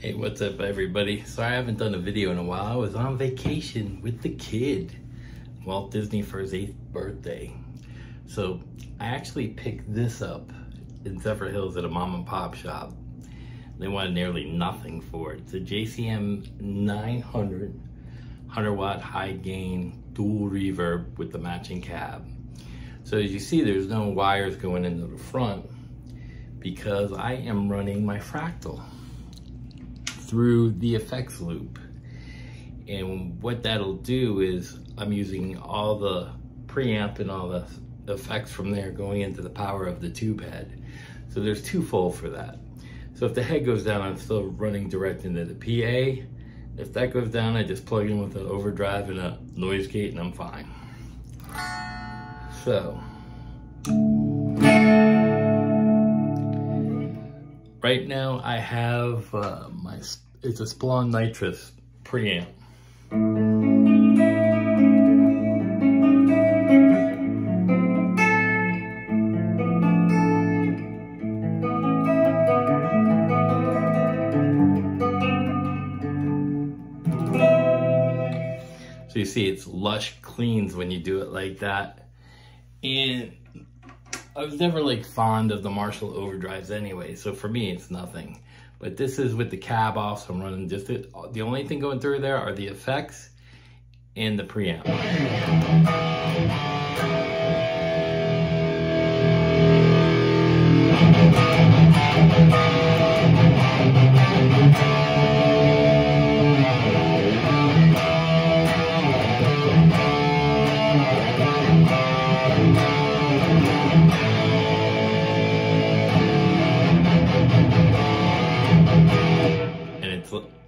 Hey, what's up everybody? So I haven't done a video in a while. I was on vacation with the kid, Walt Disney, for his 8th birthday. So I actually picked this up in Zephyr Hills at a mom and pop shop. They wanted nearly nothing for it. It's a jcm900 100 watt high gain dual reverb with the matching cab. So as you see, there's no wires going into the front because I am running my fractal through the effects loop. And what that'll do is I'm using all the preamp and all the effects from there going into the power of the tube head. So there's twofold for that. So if the head goes down, I'm still running direct into the PA. If that goes down, I just plug in with an overdrive and a noise gate and I'm fine. So right now I have it's a Splon Nitrous preamp. So you see it's lush cleans when you do it like that. And I was never like fond of the Marshall overdrives anyway, so for me it's nothing. But this is with the cab off, so I'm running just it. The only thing going through there are the effects and the preamp.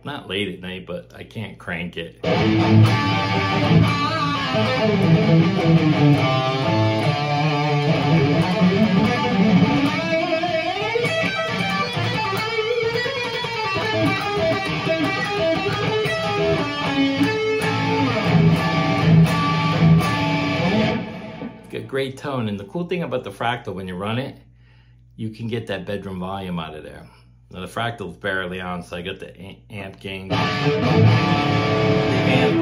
Not late at night, but I can't crank it. It's got great tone, and the cool thing about the fractal, when you run it, you can get that bedroom volume out of there. Now the fractal's barely on, so I got the amp gain. The amp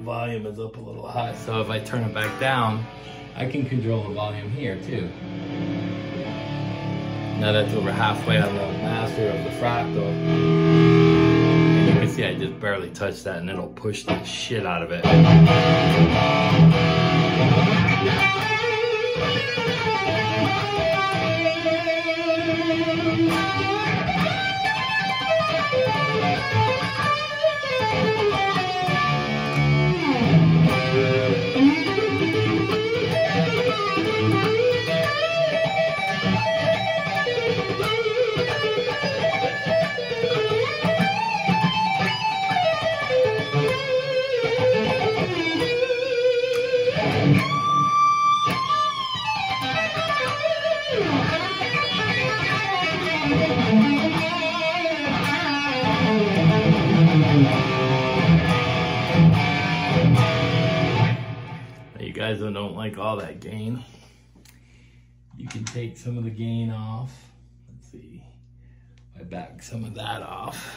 volume is up a little high, so if I turn it back down, I can control the volume here too. Now that's over halfway on the master of the fractal. And you can see I just barely touched that and it'll push the shit out of it. You guys that don't like all that gain, you can take some of the gain off. Let's see, I back some of that off.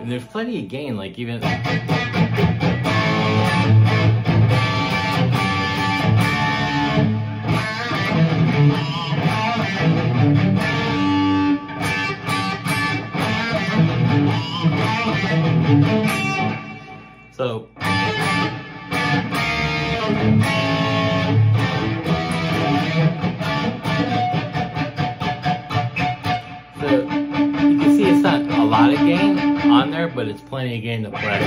And there's plenty of gain, like even So you can see it's not a lot of gain on there, but it's plenty of gain to play.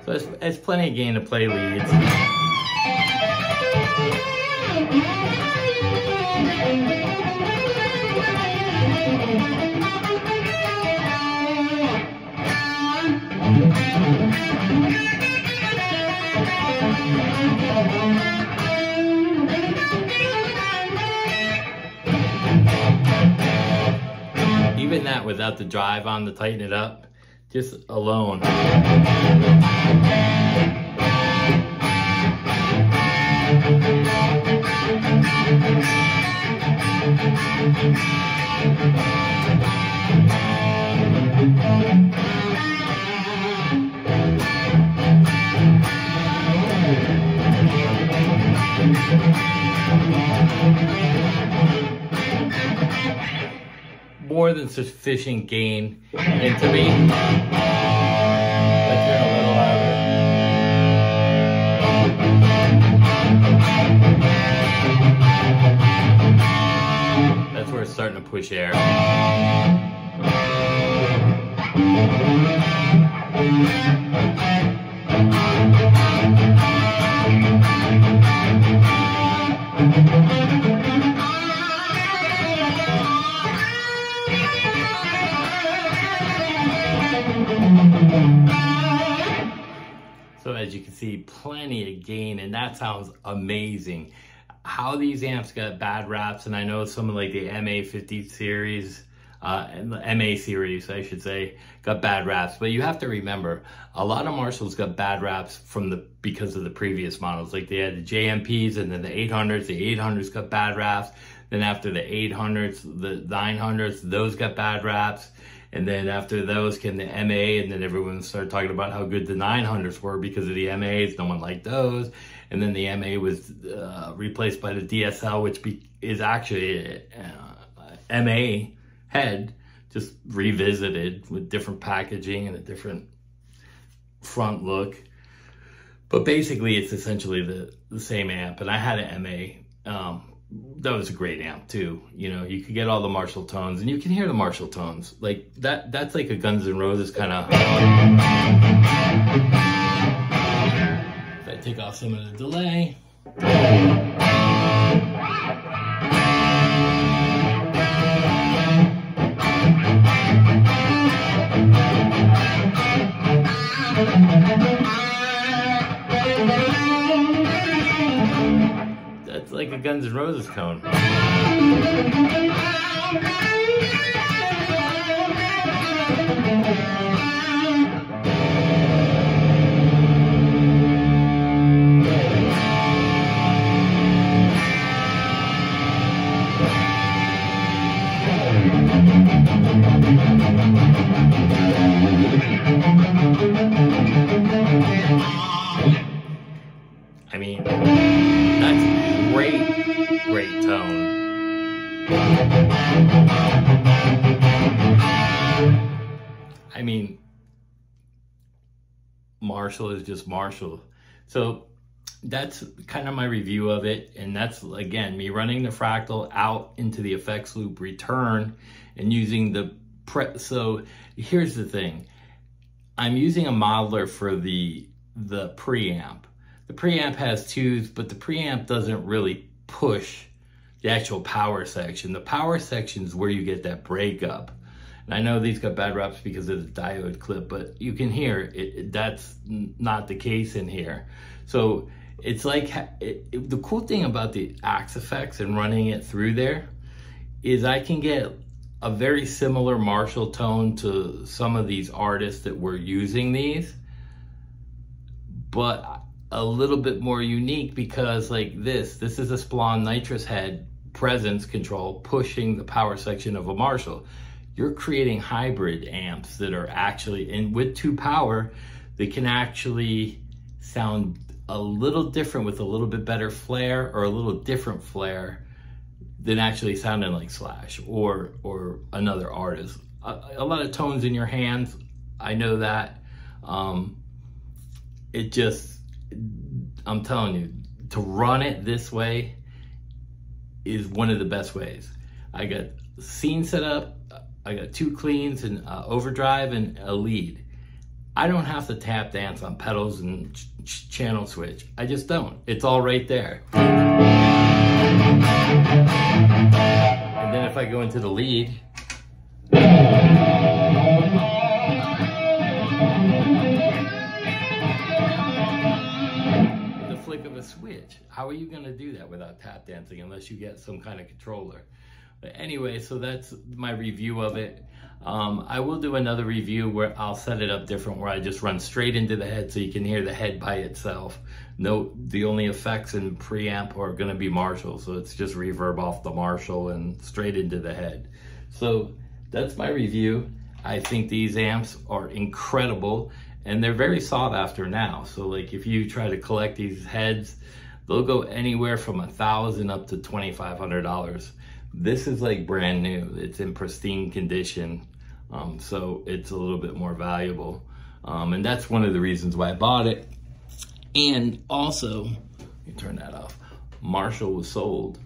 So it's plenty of gain to play leads. Even that without the drive on to tighten it up, just alone. More than sufficient gain, and to me, let's hear a little louder. That's where it's starting to push air. So as you can see, plenty of gain, and that sounds amazing. How these amps got bad raps, and I know some of like the MA50 series, and the MA series, I should say, got bad raps. But you have to remember, a lot of Marshalls got bad raps because of the previous models. Like they had the JMPs and then the 800s. The 800s got bad raps. Then after the 800s, the 900s, those got bad raps. And then after those came the MA, and then everyone started talking about how good the 900s were because of the MAs. No one liked those. And then the MA was replaced by the DSL, which is actually MA head, just revisited with different packaging and a different front look. But basically, it's essentially the same amp. And I had an MA. That was a great amp too. You know, you could get all the Marshall tones, and you can hear the Marshall tones. Like that's like a Guns N' Roses kind of. If I take off some of the delay. That's like a Guns N' Roses tone. I mean, that's great tone. I mean, Marshall is just Marshall. So that's kind of my review of it. And that's, again, me running the fractal out into the effects loop, return, and using the so here's the thing. I'm using a modeler for the preamp. The preamp has twos, but the preamp doesn't really push the actual power section. The power section is where you get that breakup. And I know these got bad raps because of the diode clip, but you can hear that's not the case in here. So it's like, the cool thing about the Axe effects and running it through there is I can get a very similar Marshall tone to some of these artists that were using these, but a little bit more unique because like this is a Splon nitrous head presence control pushing the power section of a Marshall. you're creating hybrid amps that are actually, and with 2 power, they can actually sound a little different with a little bit better flair, or a little different flair than actually sounding like Slash or another artist. A lot of tones in your hands, I know that. It just, I'm telling you, to run it this way is one of the best ways. I got scene set up, I got 2 cleans and overdrive and a lead. I don't have to tap dance on pedals and channel switch. I just don't. It's all right there. And then if I go into the lead, the flick of a switch. How are you gonna do that without tap dancing unless you get some kind of controller? But anyway, so that's my review of it. I will do another review where I'll set it up different, where I just run straight into the head so you can hear the head by itself. No, the only effects in preamp are gonna be Marshall, so it's just reverb off the Marshall and straight into the head. So that's my review. I think these amps are incredible, and they're very sought after now. So like if you try to collect these heads, they'll go anywhere from $1,000 up to $2,500. This is like brand new. It's in pristine condition, so it's a little bit more valuable. And that's one of the reasons why I bought it. And also, let me turn that off. Marshall was sold.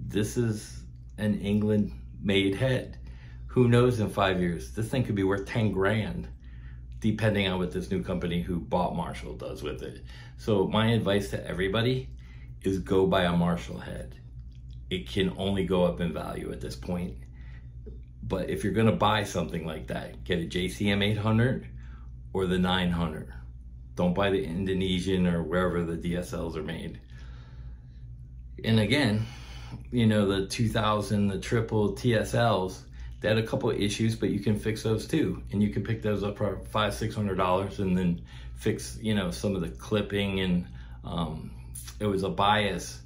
This is an England-made head. Who knows in 5 years? This thing could be worth 10 grand, depending on what this new company who bought Marshall does with it. So my advice to everybody is go buy a Marshall head. It can only go up in value at this point. But if you're gonna buy something like that, get a jcm900 or the 900. Don't buy the Indonesian or wherever the DSLs are made. And again, you know, the 2000, the triple TSLs, they had a couple of issues, but you can fix those too. And you can pick those up for $500-600 and then fix, you know, some of the clipping, and it was a bias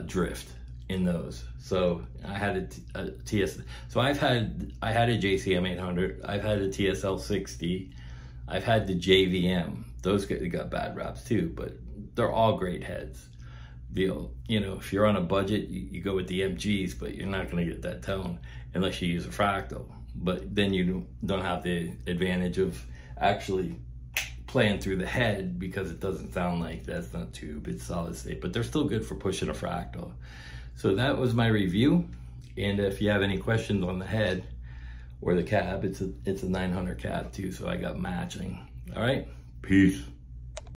drift in those. So I had a TS. So I had a jcm900. I've had a TSL 60. I've had the JVM. Those got bad raps too, but they're all great heads. You know, if you're on a budget, you go with the MGs, but you're not going to get that tone unless you use a fractal. But then you don't have the advantage of actually playing through the head, because it doesn't sound like that's not tube, it's solid state, but they're still good for pushing a fractal. So that was my review. And if you have any questions on the head or the cab, it's a 900 cab too, so I got matching. All right, peace.